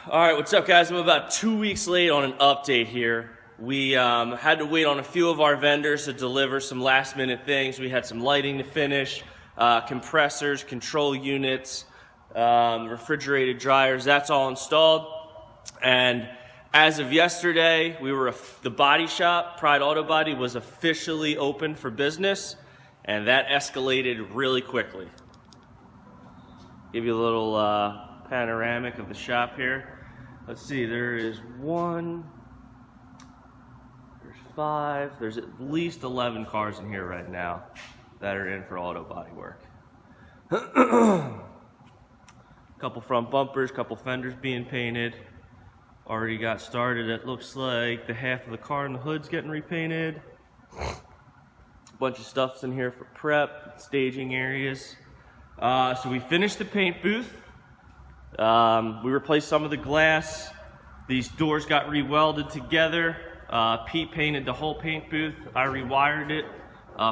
All right, what's up, guys? I'm about 2 weeks late on an update here. We had to wait on a few of our vendors to deliver some last-minute things. We had some lighting to finish, compressors, control units, refrigerated dryers. That's all installed. And as of yesterday, the body shop, Pride Auto Body, was officially open for business, and that escalated really quickly. Give you a little panoramic of the shop here. Let's see, there is 1, there's 5, there's at least 11 cars in here right now that are in for auto body work. Couple front bumpers, couple fenders being painted. Already got started. It looks like the half of the car in the hood's getting repainted. A bunch of stuff's in here for prep, staging areas. So we finished the paint booth. We replaced some of the glass. These doors got re-welded together. Pete painted the whole paint booth. I rewired it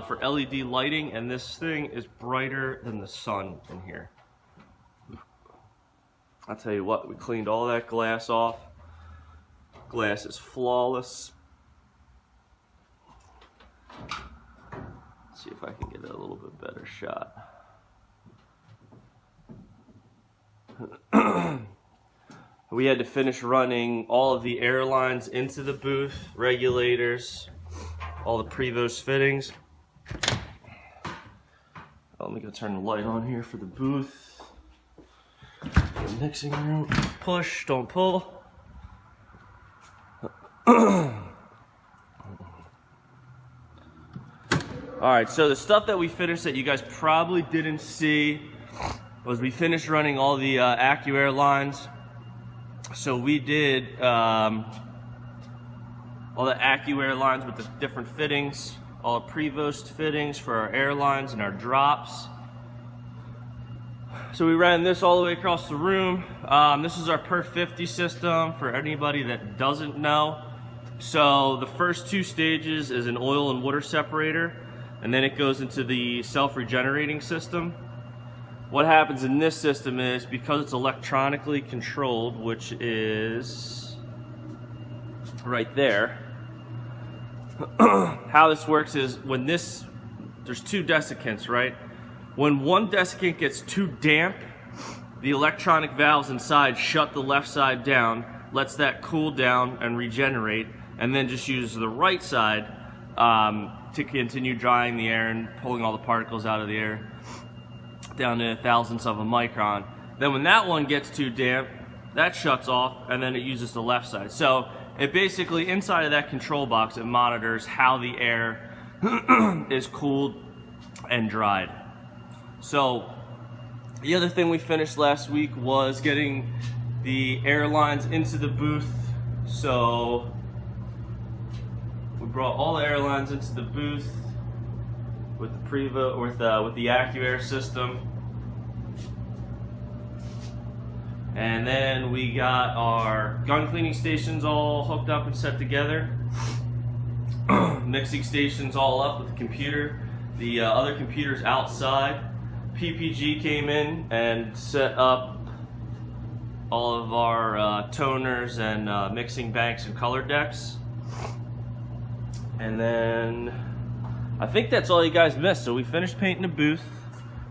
for LED lighting, and this thing is brighter than the sun in here. I'll tell you what, we cleaned all that glass off. Glass is flawless. Let's see if I can get a little bit better shot. We had to finish running all of the air lines into the booth, regulators, all the Prevost fittings. Let me go turn the light on here for the booth. The mixing room, push, don't pull. Alright, so the stuff that we finished that you guys probably didn't see was we finished running all the Accuair lines. So we did all the Accuair lines with the different fittings, all the Prevost fittings for our air lines and our drops. So we ran this all the way across the room. This is our Perf 50 system for anybody that doesn't know. So the first 2 stages is an oil and water separator, and then it goes into the self-regenerating system. What happens in this system is, because it's electronically controlled, which is right there, how this works is when there's 2 desiccants, right? When one desiccant gets too damp, the electronic valves inside shut the left side down, lets that cool down and regenerate, and then just uses the right side to continue drying the air and pulling all the particles out of the air down to thousandths of a micron. Then when that one gets too damp, that shuts off, and then it uses the left side. So it basically, inside of that control box, it monitors how the air is cooled and dried. So the other thing we finished last week was getting the air lines into the booth. So we brought all the air lines into the booth with the Prevost, with the Accuair system, and then we got our gun cleaning stations all hooked up and set together. Mixing stations all up with the computer. The other computers outside. PPG came in and set up all of our toners and mixing banks and color decks. And then I think that's all you guys missed. So we finished painting the booth.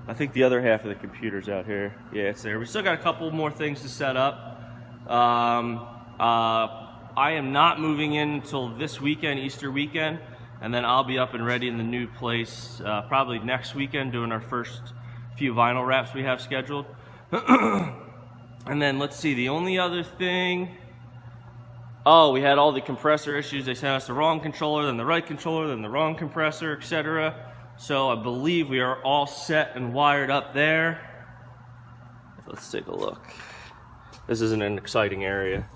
I think the other half of the computer's out here. Yeah, it's there. We still got a couple more things to set up. I am not moving in until this weekend, Easter weekend, and then I'll be up and ready in the new place probably next weekend, doing our first few vinyl wraps we have scheduled. And then let's see, the only other thing, we had all the compressor issues. They sent us the wrong controller, then the right controller, then the wrong compressor, etc. So I believe we are all set and wired up there. Let's take a look. This isn't an exciting area.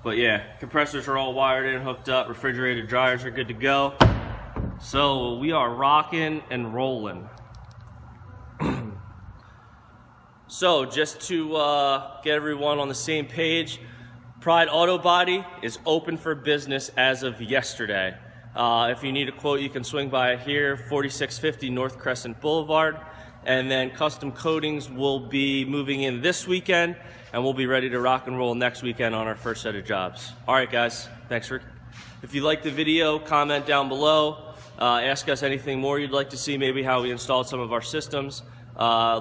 But yeah, compressors are all wired in, hooked up, refrigerated dryers are good to go. So we are rocking and rolling. So just to get everyone on the same page, Pride Auto Body is open for business as of yesterday. If you need a quote, you can swing by here, 4650 North Crescent Boulevard. and then Kustom Koatingz will be moving in this weekend, and we'll be ready to rock and roll next weekend on our first set of jobs. All right, guys, thanks for. If you liked the video, comment down below. Ask us anything more you'd like to see, maybe how we installed some of our systems.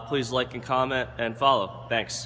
Please like and comment and follow. Thanks.